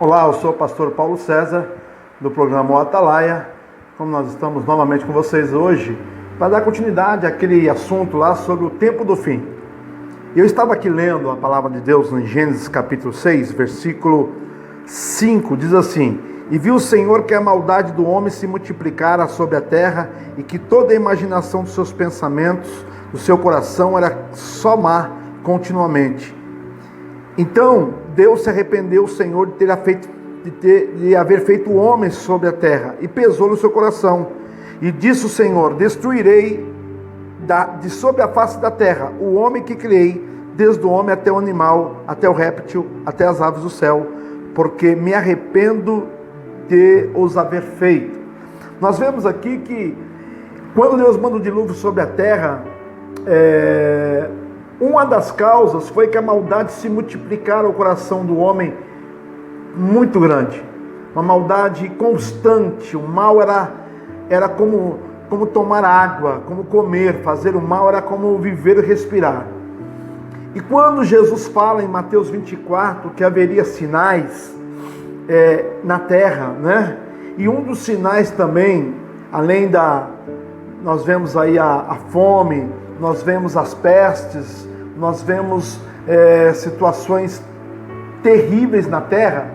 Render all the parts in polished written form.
Olá, eu sou o pastor Paulo César, do programa O Atalaia. Como nós estamos novamente com vocês hoje, para dar continuidade àquele assunto lá sobre o tempo do fim. Eu estava aqui lendo a palavra de Deus em Gênesis capítulo 6, versículo 5, diz assim: E viu o Senhor que a maldade do homem se multiplicara sobre a terra, e que toda a imaginação dos seus pensamentos, do seu coração, era só má continuamente. Então Deus se arrependeu, o Senhor, de haver feito o homem sobre a terra, e pesou no seu coração. E disse o Senhor: Destruirei de sobre a face da terra o homem que criei, desde o homem até o animal, até o réptil, até as aves do céu, porque me arrependo de os haver feito. Nós vemos aqui que quando Deus manda o dilúvio sobre a terra, uma das causas foi que a maldade se multiplicara ao coração do homem muito grande. Uma maldade constante. O mal era como tomar água, como comer. Fazer o mal era como viver e respirar. E quando Jesus fala em Mateus 24 que haveria sinais na terra, né? E um dos sinais também, além nós vemos aí a fome, nós vemos as pestes, nós vemos situações terríveis na terra.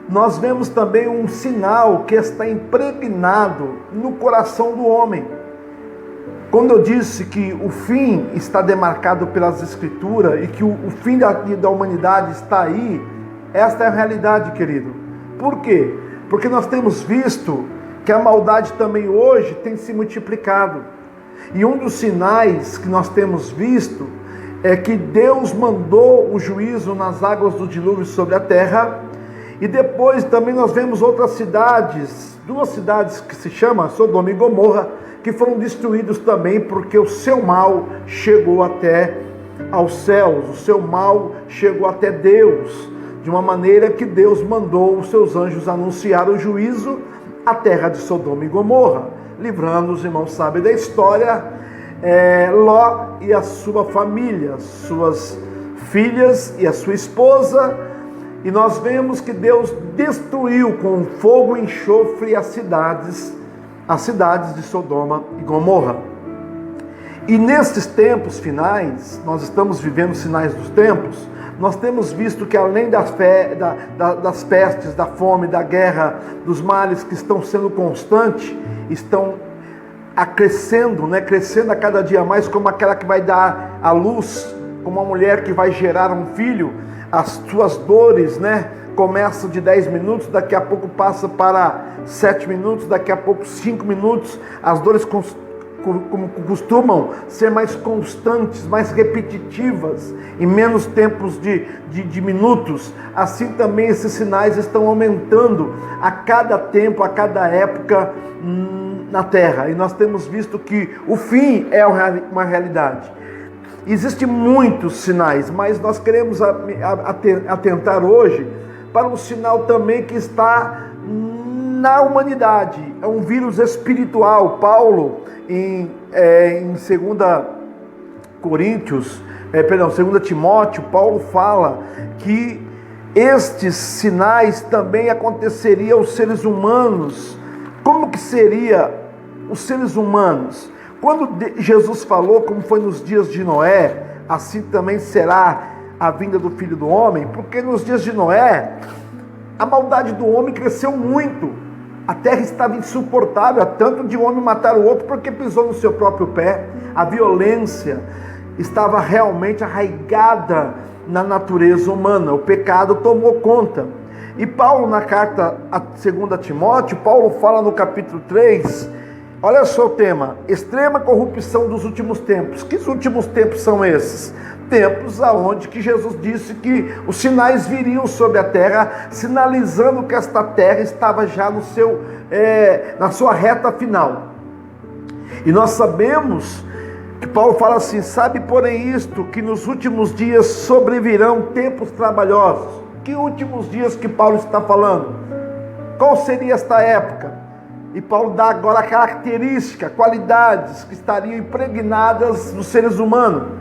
Nós vemos também um sinal que está impregnado no coração do homem. Quando eu disse que o fim está demarcado pelas Escrituras e que o fim da humanidade está aí, esta é a realidade, querido. Por quê? Porque nós temos visto que a maldade também hoje tem se multiplicado. E um dos sinais que nós temos visto é que Deus mandou o juízo nas águas do dilúvio sobre a terra. E depois também nós vemos outras cidades, duas cidades que se chamam Sodoma e Gomorra, que foram destruídos também porque o seu mal chegou até aos céus, o seu mal chegou até Deus, de uma maneira que Deus mandou os seus anjos anunciar o juízo à terra de Sodoma e Gomorra, livrando, os irmãos sabem da história, Ló e a sua família, suas filhas e a sua esposa. E nós vemos que Deus destruiu com fogo e enxofre as cidades de Sodoma e Gomorra. E nesses tempos finais, nós estamos vivendo sinais dos tempos. Nós temos visto que além das pestes, da fome, da guerra, dos males que estão sendo constantes, estão crescendo, crescendo a cada dia mais, como aquela que vai dar à luz, como uma mulher que vai gerar um filho. As suas dores, começam de 10 minutos, daqui a pouco passa para 7 minutos, daqui a pouco 5 minutos. As dores costumam ser mais constantes, mais repetitivas, em menos tempos de minutos. Assim também esses sinais estão aumentando a cada tempo, a cada época na Terra. E nós temos visto que o fim é uma realidade. Existem muitos sinais, mas nós queremos atentar hoje para um sinal também que está na humanidade. É um vírus espiritual. Paulo, em 2 Timóteo, Paulo fala que estes sinais também aconteceriam aos seres humanos. Como que seria os seres humanos? Quando Jesus falou, como foi nos dias de Noé, assim também será a vinda do Filho do Homem, porque nos dias de Noé, a maldade do homem cresceu muito, a terra estava insuportável, a tanto de um homem matar o outro porque pisou no seu próprio pé. A violência estava realmente arraigada na natureza humana, o pecado tomou conta. E Paulo, na carta a 2 Timóteo, Paulo fala no capítulo 3, olha só o tema: extrema corrupção dos últimos tempos. Que últimos tempos são esses? Tempos aonde que Jesus disse que os sinais viriam sobre a terra, sinalizando que esta terra estava já na sua reta final. E nós sabemos que Paulo fala assim: sabe porém isto, que nos últimos dias sobrevirão tempos trabalhosos. Que últimos dias que Paulo está falando? Qual seria esta época? E Paulo dá agora características, qualidades que estariam impregnadas nos seres humanos.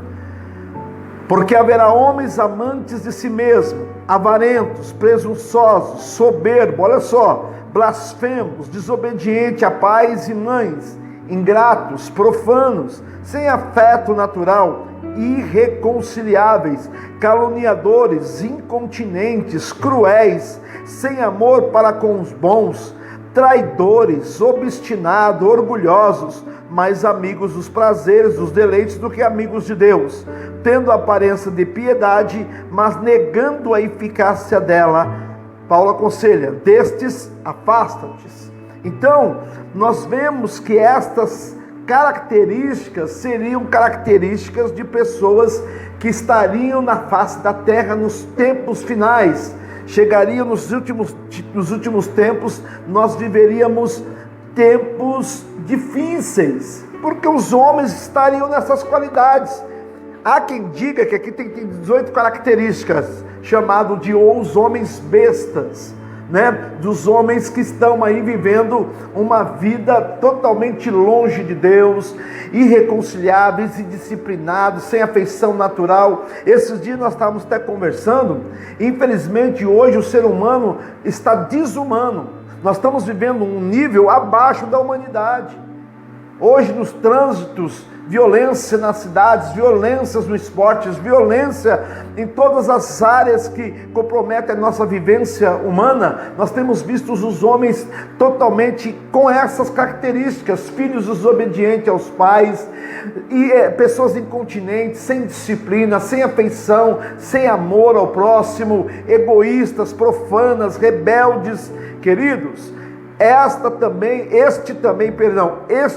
Porque haverá homens amantes de si mesmo, avarentos, presunçosos, soberbos, olha só, blasfemos, desobedientes a pais e mães, ingratos, profanos, sem afeto natural, irreconciliáveis, caluniadores, incontinentes, cruéis, sem amor para com os bons, traidores, obstinados, orgulhosos, mais amigos dos prazeres, dos deleites do que amigos de Deus, tendo a aparência de piedade, mas negando a eficácia dela. Paulo aconselha: destes afasta-te. Então, nós vemos que estas características seriam características de pessoas que estariam na face da terra nos tempos finais. Chegariam nos últimos tempos, nós viveríamos tempos difíceis, porque os homens estariam nessas qualidades. Há quem diga que aqui tem 18 características, chamado de os homens bestas, né? Dos homens que estão aí vivendo uma vida totalmente longe de Deus, irreconciliáveis, indisciplinados, sem afeição natural. Esses dias nós estávamos até conversando. Infelizmente hoje o ser humano está desumano. Nós estamos vivendo um nível abaixo da humanidade. Hoje nos trânsitos, violência nas cidades, violências no esporte, violência em todas as áreas que comprometem a nossa vivência humana. Nós temos visto os homens totalmente com essas características: filhos desobedientes aos pais, e pessoas incontinentes, sem disciplina, sem afeição, sem amor ao próximo, egoístas, profanas, rebeldes. Queridos, este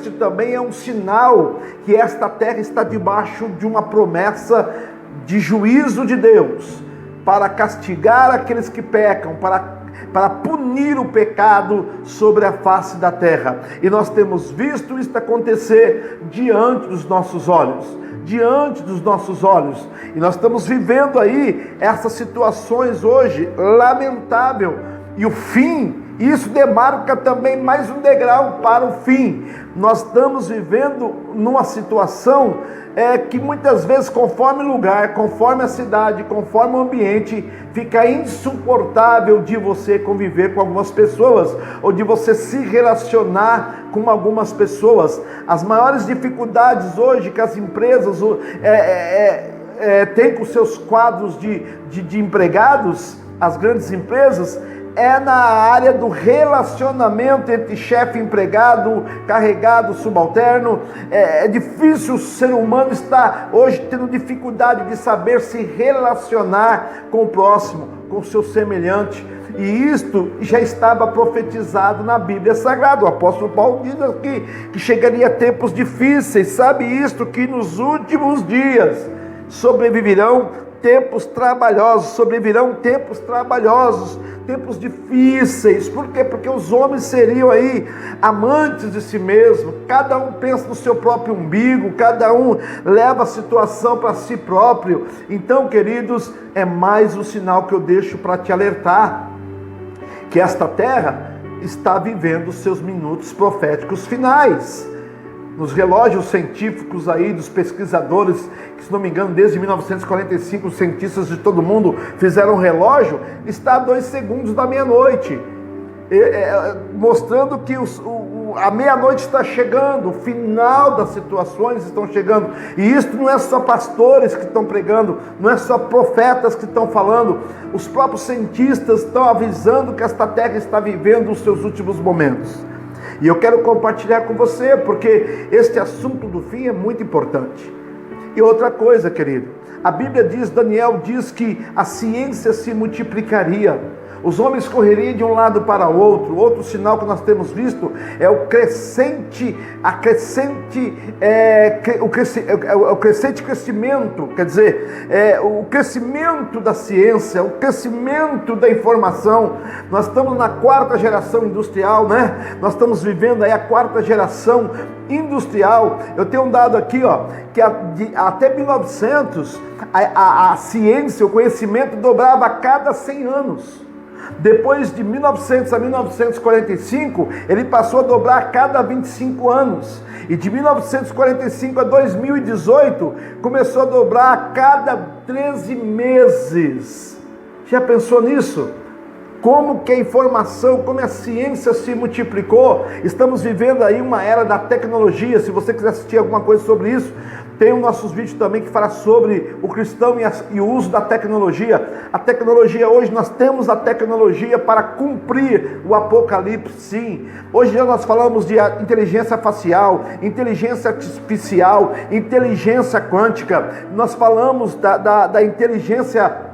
também é um sinal que esta terra está debaixo de uma promessa de juízo de Deus, para castigar aqueles que pecam, para punir o pecado sobre a face da terra. E nós temos visto isso acontecer diante dos nossos olhos. E nós estamos vivendo aí essas situações hoje, lamentável. E o fim, isso demarca também mais um degrau para o fim. Nós estamos vivendo numa situação que muitas vezes, conforme o lugar, conforme a cidade, conforme o ambiente, fica insuportável de você conviver com algumas pessoas, ou de você se relacionar com algumas pessoas. As maiores dificuldades hoje que as empresas têm com seus quadros de empregados, as grandes empresas, é na área do relacionamento entre chefe e empregado, carregado, subalterno. É difícil, o ser humano está hoje tendo dificuldade de saber se relacionar com o próximo, com o seu semelhante. E isto já estava profetizado na Bíblia Sagrada. O apóstolo Paulo diz aqui que chegaria tempos difíceis. Sabe isto, que nos últimos dias sobreviverão tempos trabalhosos, tempos difíceis. Por quê? Porque os homens seriam aí amantes de si mesmo, cada um pensa no seu próprio umbigo, cada um leva a situação para si próprio. Então, queridos, é mais um sinal que eu deixo para te alertar, que esta terra está vivendo os seus minutos proféticos finais. Nos relógios científicos aí dos pesquisadores, que se não me engano desde 1945 os cientistas de todo mundo fizeram um relógio, está a 2 segundos da meia-noite, mostrando que a meia-noite está chegando, o final das situações estão chegando. E isso não é só pastores que estão pregando, não é só profetas que estão falando, os próprios cientistas estão avisando que esta terra está vivendo os seus últimos momentos. E eu quero compartilhar com você, porque este assunto do fim é muito importante. E outra coisa, querido, a Bíblia diz, Daniel diz que a ciência se multiplicaria, os homens correriam de um lado para o outro. Outro sinal que nós temos visto é o crescente crescimento, quer dizer, o crescimento da ciência, o crescimento da informação. Nós estamos na 4ª geração industrial, né? Nós estamos vivendo aí a 4ª geração industrial. Eu tenho um dado aqui, que até 1900 a ciência, o conhecimento dobrava a cada 100 anos. Depois de 1900 a 1945, ele passou a dobrar a cada 25 anos. E de 1945 a 2018, começou a dobrar a cada 13 meses. Já pensou nisso? Como que a informação, como a ciência se multiplicou? Estamos vivendo aí uma era da tecnologia. Se você quiser assistir alguma coisa sobre isso, tem os nossos vídeos também que fala sobre o cristão e o uso da tecnologia. A tecnologia hoje, nós temos a tecnologia para cumprir o apocalipse, sim. Hoje nós falamos de inteligência facial, inteligência artificial, inteligência quântica. Nós falamos da inteligência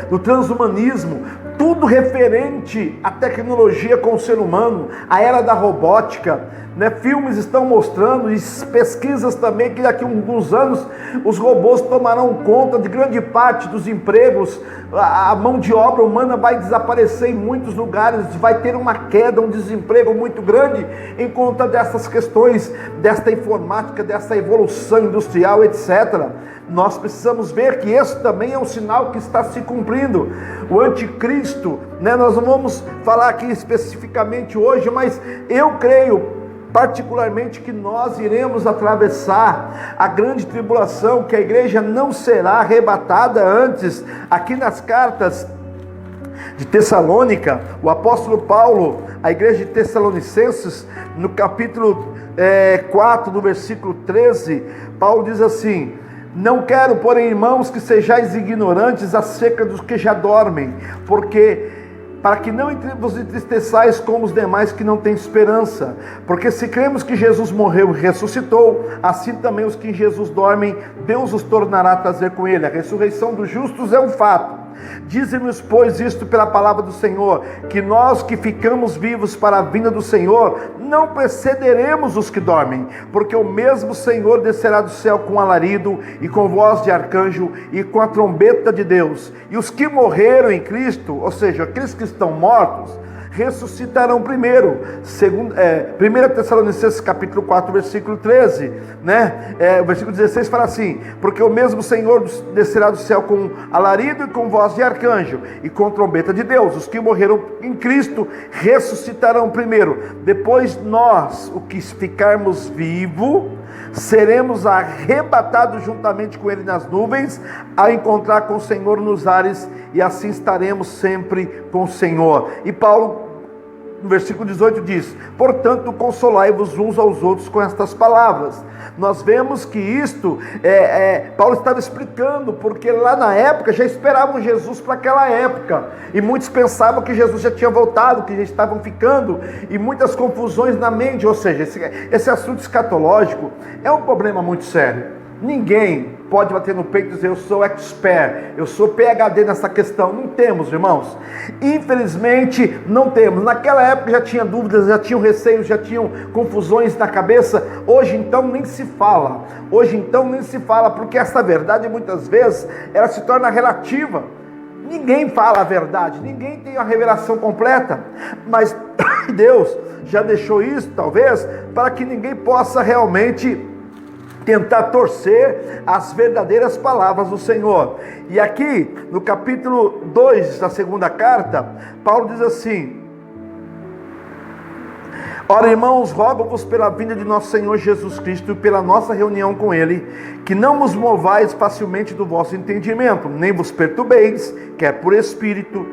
do transhumanismo, tudo referente à tecnologia com o ser humano, a era da robótica, né? Filmes estão mostrando, e pesquisas também, que daqui a alguns anos os robôs tomarão conta de grande parte dos empregos, a mão de obra humana vai desaparecer em muitos lugares, vai ter uma queda, um desemprego muito grande em conta dessas questões, desta informática, dessa evolução industrial, etc. Nós precisamos ver que esse também é um sinal que está se cumprindo. O anticristo, né, nós não vamos falar aqui especificamente hoje, mas eu creio particularmente que nós iremos atravessar a grande tribulação, que a igreja não será arrebatada antes. Aqui nas cartas de Tessalônica, o apóstolo Paulo, a igreja de Tessalonicenses, no capítulo 4, do versículo 13, Paulo diz assim: não quero, porém, irmãos, que sejais ignorantes acerca dos que já dormem, para que não vos entristeçais como os demais que não têm esperança. Porque se cremos que Jesus morreu e ressuscitou, assim também os que em Jesus dormem, Deus os tornará a trazer com ele. A ressurreição dos justos é um fato. Dize-nos, pois, isto pela palavra do Senhor, que nós que ficamos vivos para a vinda do Senhor, não precederemos os que dormem, porque o mesmo Senhor descerá do céu com alarido, e com voz de arcanjo, e com a trombeta de Deus, e os que morreram em Cristo, ou seja, aqueles que estão mortos, ressuscitarão primeiro. 1 Tessalonicenses capítulo 4, versículo 13, né? O versículo 16 fala assim: porque o mesmo Senhor descerá do céu com alarido e com voz de arcanjo e com trombeta de Deus. Os que morreram em Cristo ressuscitarão primeiro. Depois nós, o que ficarmos vivos, seremos arrebatados juntamente com ele nas nuvens, a encontrar com o Senhor nos ares, e assim estaremos sempre com o Senhor. E Paulo, no versículo 18 diz: portanto, consolai-vos uns aos outros com estas palavras. Nós vemos que isto, Paulo estava explicando, porque lá na época já esperavam Jesus para aquela época, e muitos pensavam que Jesus já tinha voltado, que já estavam ficando, e muitas confusões na mente. Ou seja, esse assunto escatológico é um problema muito sério. Ninguém pode bater no peito e dizer: eu sou expert, eu sou PhD nessa questão. Não temos, irmãos. Infelizmente, não temos. Naquela época já tinha dúvidas, já tinham receios, já tinham confusões na cabeça. Hoje então nem se fala. Hoje então nem se fala, porque essa verdade muitas vezes ela se torna relativa. Ninguém fala a verdade, ninguém tem a revelação completa, mas Deus já deixou isso, talvez, para que ninguém possa realmente tentar torcer as verdadeiras palavras do Senhor. E aqui, no capítulo 2 da segunda carta, Paulo diz assim: ora, irmãos, rogo-vos pela vinda de nosso Senhor Jesus Cristo e pela nossa reunião com Ele, que não vos movais facilmente do vosso entendimento, nem vos perturbeis, quer por espírito,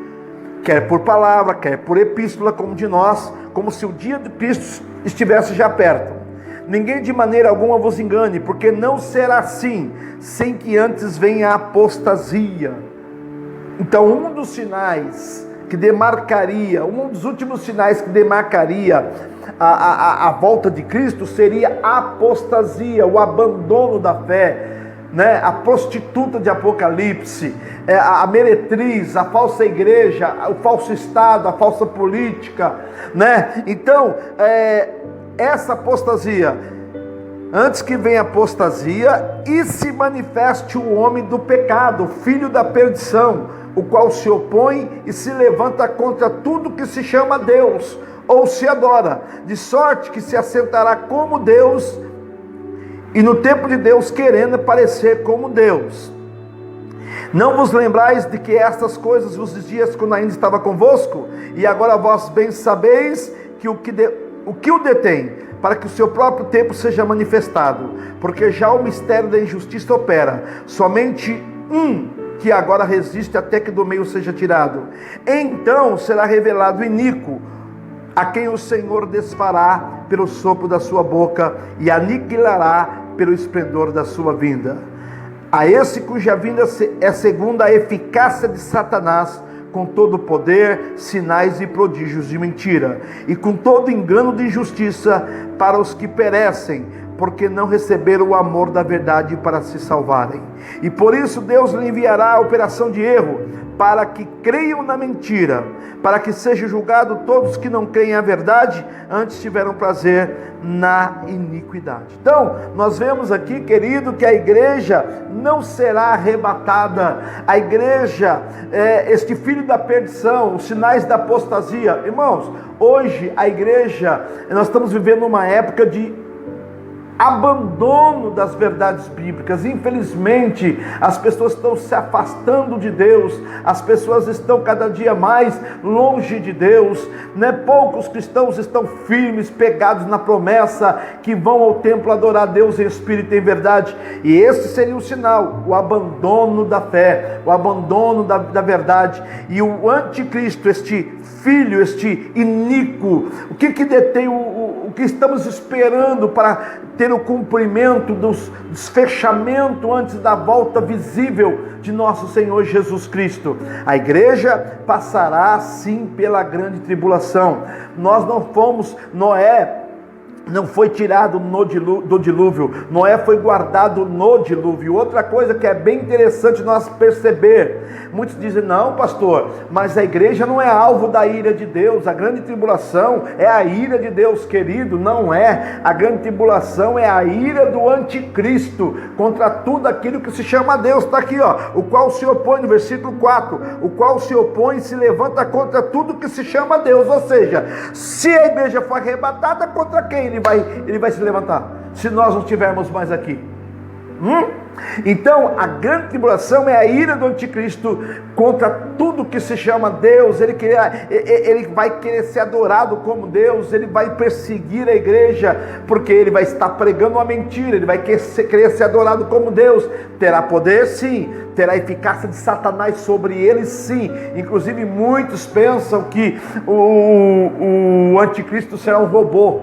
quer por palavra, quer por epístola, como de nós, como se o dia de Cristo estivesse já perto. Ninguém de maneira alguma vos engane, porque não será assim, sem que antes venha a apostasia. Então, um dos sinais que demarcaria, um dos últimos sinais que demarcaria a volta de Cristo seria a apostasia, o abandono da fé, né? A prostituta de Apocalipse, a meretriz, a falsa igreja, o falso Estado, a falsa política, né? Então, essa apostasia, antes que venha a apostasia e se manifeste o homem do pecado, o filho da perdição, o qual se opõe e se levanta contra tudo que se chama Deus, ou se adora, de sorte que se assentará como Deus, e no tempo de Deus querendo parecer como Deus. Não vos lembrais de que estas coisas vos dizias quando ainda estava convosco? E agora vós bem sabeis que o que o detém, para que o seu próprio tempo seja manifestado, porque já o mistério da injustiça opera, somente um que agora resiste até que do meio seja tirado. Então será revelado o iníquo, a quem o Senhor desfará pelo sopro da sua boca e aniquilará pelo esplendor da sua vinda. A esse cuja vinda é segundo a eficácia de Satanás, com todo poder, sinais e prodígios de mentira, e com todo engano de injustiça para os que perecem, porque não receberam o amor da verdade para se salvarem. E por isso Deus lhe enviará a operação de erro, para que creiam na mentira, para que sejam julgados todos que não creem a verdade, antes tiveram prazer na iniquidade. Então, nós vemos aqui, querido, que a igreja não será arrebatada. A igreja, este filho da perdição, os sinais da apostasia. Irmãos, hoje a igreja, nós estamos vivendo uma época de abandono das verdades bíblicas. Infelizmente, as pessoas estão se afastando de Deus, as pessoas estão cada dia mais longe de Deus, né? Poucos cristãos estão firmes, pegados na promessa que vão ao templo adorar Deus em espírito e em verdade, e esse seria o sinal, o abandono da fé, o abandono da verdade. E o anticristo, este filho, este iníquo, o que detém o que estamos esperando para ter o cumprimento dos fechamentos antes da volta visível de nosso Senhor Jesus Cristo? A igreja passará sim pela grande tribulação. Nós não fomos, Noé não foi tirado do dilúvio, Noé foi guardado no dilúvio. Outra coisa que é bem interessante nós perceber, muitos dizem, não pastor, mas a igreja não é alvo da ira de Deus, a grande tribulação é a ira de Deus. Querido, não é. A grande tribulação é a ira do anticristo, contra tudo aquilo que se chama Deus. Está aqui, o qual se opõe, no versículo 4, o qual se opõe e se levanta contra tudo que se chama Deus. Ou seja, se a igreja for arrebatada, contra quem ele vai se levantar, se nós não estivermos mais aqui? Então a grande tribulação é a ira do anticristo contra tudo que se chama Deus. Ele vai querer ser adorado como Deus, ele vai perseguir a igreja, porque ele vai estar pregando uma mentira, ele vai querer ser adorado como Deus. Terá poder sim, terá eficácia de Satanás sobre ele sim. Inclusive muitos pensam que o anticristo será um robô.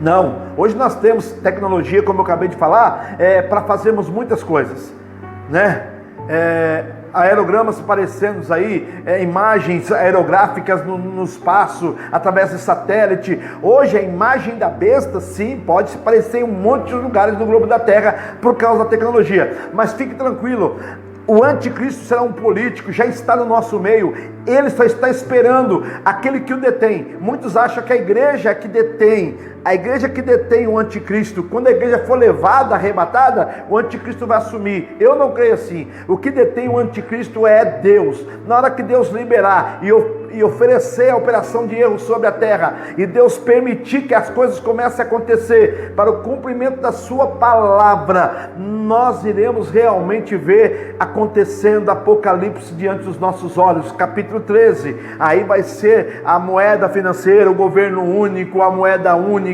Não, hoje nós temos tecnologia, como eu acabei de falar, para fazermos muitas coisas, né? Aerogramas parecendo aí, imagens aerográficas no espaço, através de satélite. Hoje a imagem da besta, sim, pode se parecer em um monte de lugares do globo da Terra, por causa da tecnologia. Mas fique tranquilo, o anticristo será um político, já está no nosso meio, ele só está esperando aquele que o detém. Muitos acham que a igreja que detém o anticristo. Quando a igreja for levada, arrebatada, o anticristo vai assumir. Eu não creio assim. O que detém o anticristo é Deus. Na hora que Deus liberar e oferecer a operação de erro sobre a terra, e Deus permitir que as coisas comecem a acontecer para o cumprimento da sua palavra, nós iremos realmente ver acontecendo Apocalipse diante dos nossos olhos. Capítulo 13, aí vai ser a moeda financeira, o governo único, a moeda única,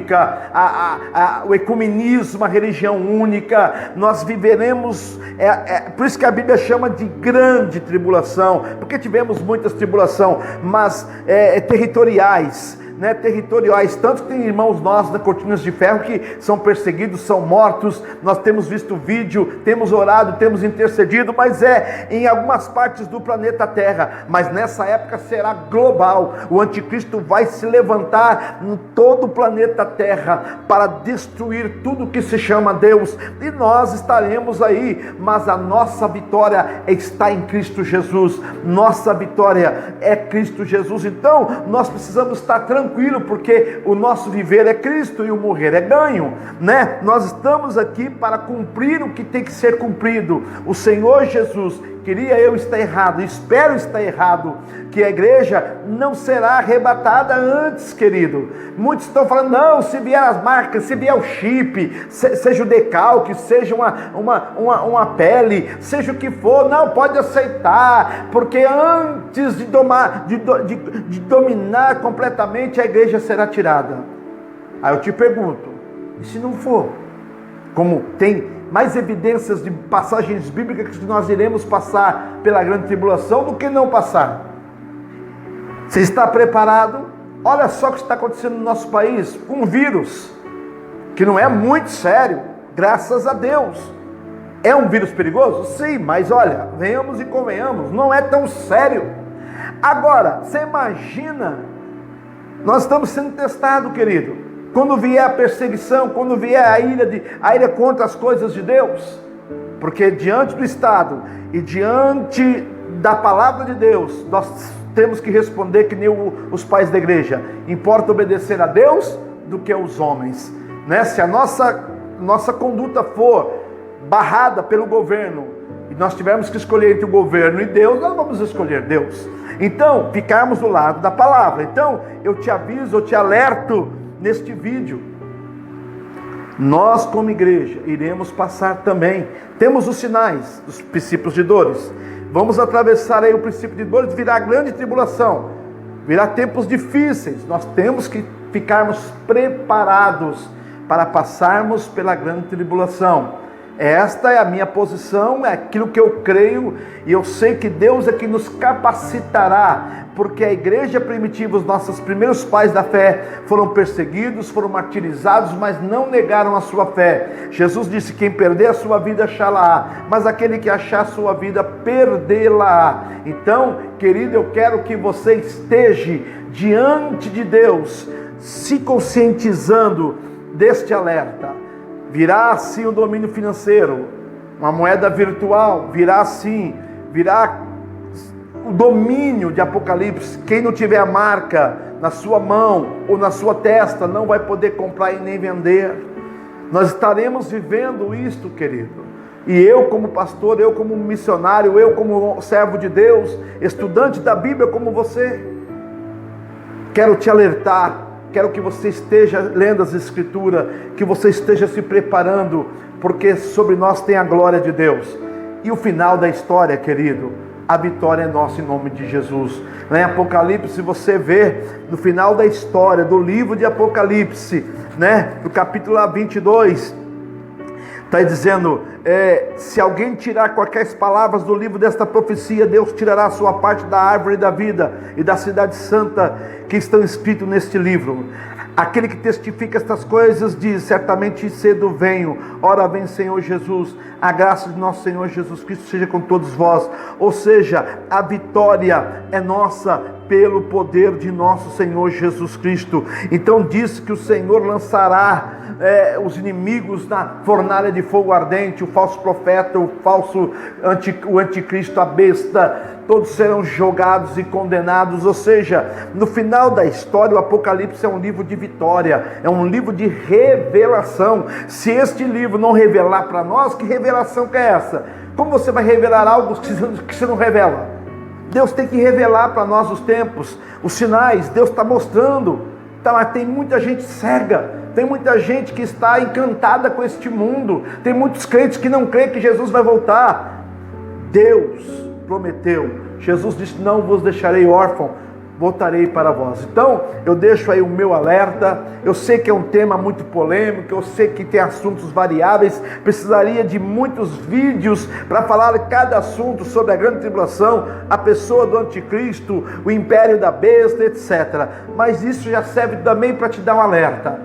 o ecumenismo, a religião única. Nós viveremos, por isso que a Bíblia chama de grande tribulação, porque tivemos muitas tribulações, mas territoriais, né, territoriais, tanto que tem irmãos nossos na Cortinas de Ferro que são perseguidos, são mortos. Nós temos visto vídeo, temos orado, temos intercedido, mas em algumas partes do planeta Terra, mas nessa época será global. O anticristo vai se levantar em todo o planeta Terra para destruir tudo que se chama Deus, e nós estaremos aí, mas a nossa vitória está em Cristo Jesus. Nossa vitória é Cristo Jesus. Então nós precisamos estar tranquilos, porque o nosso viver é Cristo e o morrer é ganho, né? Nós estamos aqui para cumprir o que tem que ser cumprido. O Senhor Jesus queria eu estar errado, espero estar errado, que a igreja não será arrebatada antes, querido. Muitos estão falando, não, se vier as marcas, se vier o chip, seja o decalque, seja uma pele, seja o que for, não, pode aceitar, porque antes de dominar completamente, a igreja será tirada. Aí eu te pergunto, e se não for? Como tem mais evidências de passagens bíblicas que nós iremos passar pela grande tribulação do que não passar. Você está preparado? Olha só o que está acontecendo no nosso país, com um vírus, que não é muito sério, graças a Deus. É um vírus perigoso? Sim, mas olha, venhamos e convenhamos, não é tão sério. Agora, você imagina, nós estamos sendo testados, querido. Quando vier a perseguição, quando vier a ira contra as coisas de Deus, porque diante do Estado e diante da palavra de Deus, nós temos que responder que nem os pais da igreja, importa obedecer a Deus do que aos homens, né? Se a nossa conduta for barrada pelo governo, e nós tivermos que escolher entre o governo e Deus, nós vamos escolher Deus. Então, ficarmos do lado da palavra. Então, eu te aviso, eu te alerto, neste vídeo, nós como igreja iremos passar também, temos os sinais dos princípios de dores, vamos atravessar aí o princípio de dores, virá grande tribulação, virá tempos difíceis, nós temos que ficarmos preparados para passarmos pela grande tribulação. Esta é a minha posição, é aquilo que eu creio, e eu sei que Deus é que nos capacitará, porque a igreja primitiva, os nossos primeiros pais da fé, foram perseguidos, foram martirizados, mas não negaram a sua fé. Jesus disse, quem perder a sua vida, achá-la-á, mas aquele que achar a sua vida, perdê-la-á. Então, querido, eu quero que você esteja diante de Deus, se conscientizando deste alerta. Virá sim o domínio financeiro, uma moeda virtual, virá o domínio de Apocalipse. Quem não tiver a marca na sua mão ou na sua testa, não vai poder comprar e nem vender. Nós estaremos vivendo isto, querido. E eu como pastor, eu como missionário, eu como servo de Deus, estudante da Bíblia como você, quero te alertar. Quero que você esteja lendo as Escrituras, que você esteja se preparando, porque sobre nós tem a glória de Deus. E o final da história, querido, a vitória é nossa em nome de Jesus. Lá em Apocalipse, você vê no final da história, do livro de Apocalipse, né, no capítulo 22, está dizendo, se alguém tirar qualquer palavras do livro desta profecia, Deus tirará a sua parte da árvore da vida e da cidade santa que estão escritos neste livro. Aquele que testifica estas coisas diz, certamente cedo venho, ora vem Senhor Jesus, a graça de nosso Senhor Jesus Cristo seja com todos vós. Ou seja, a vitória é nossa pelo poder de nosso Senhor Jesus Cristo. Então diz que o Senhor lançará os inimigos na fornalha de fogo ardente, o falso profeta, o anticristo, a besta, todos serão jogados e condenados. Ou seja, no final da história, o Apocalipse é um livro de vitória, é um livro de revelação. Se este livro não revelar para nós, que revelação que é essa? Como você vai revelar algo que você não revela? Deus tem que revelar para nós os tempos, os sinais. Deus está mostrando, mas tem muita gente cega, tem muita gente que está encantada com este mundo, tem muitos crentes que não creem que Jesus vai voltar. Deus prometeu, Jesus disse, não vos deixarei órfão, voltarei para vós. Então, eu deixo aí o meu alerta. Eu sei que é um tema muito polêmico, eu sei que tem assuntos variáveis, precisaria de muitos vídeos para falar cada assunto sobre a grande tribulação, a pessoa do anticristo, o império da besta, etc. Mas isso já serve também para te dar um alerta.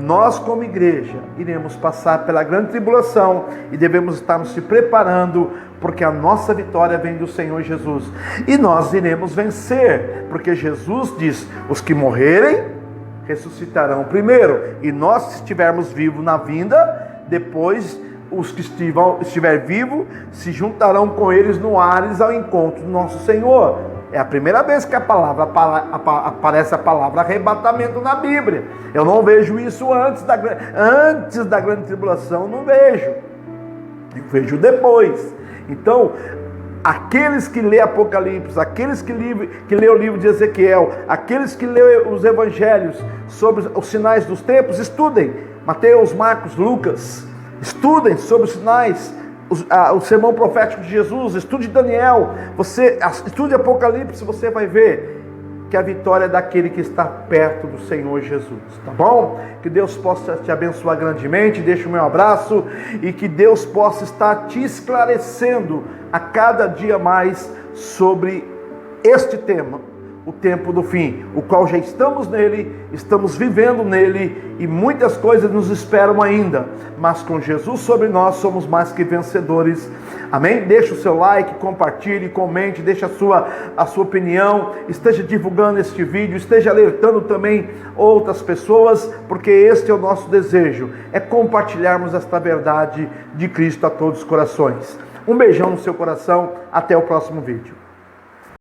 Nós como igreja iremos passar pela grande tribulação e devemos estar nos preparando, porque a nossa vitória vem do Senhor Jesus, e nós iremos vencer, porque Jesus diz, os que morrerem ressuscitarão primeiro, e nós, se estivermos vivos na vinda, depois os que estiver vivos se juntarão com eles no ares ao encontro do nosso Senhor. É a primeira vez que aparece a palavra arrebatamento na Bíblia. Eu não vejo isso antes da grande tribulação, não vejo. Eu vejo depois. Então, Aqueles que lê Apocalipse, aqueles que lê o livro de Ezequiel, aqueles que lê os evangelhos sobre os sinais dos tempos, estudem Mateus, Marcos, Lucas, estudem sobre os sinais, o sermão profético de Jesus, estude Daniel, estude Apocalipse, você vai ver que a vitória é daquele que está perto do Senhor Jesus, tá bom? Que Deus possa te abençoar grandemente, deixa o meu abraço, e que Deus possa estar te esclarecendo a cada dia mais sobre este tema, o tempo do fim, o qual já estamos nele, estamos vivendo nele, e muitas coisas nos esperam ainda, mas com Jesus sobre nós somos mais que vencedores, amém? Deixa o seu like, compartilhe, comente, deixa a sua opinião, esteja divulgando este vídeo, esteja alertando também outras pessoas, porque este é o nosso desejo, é compartilharmos esta verdade de Cristo a todos os corações. Um beijão no seu coração, até o próximo vídeo.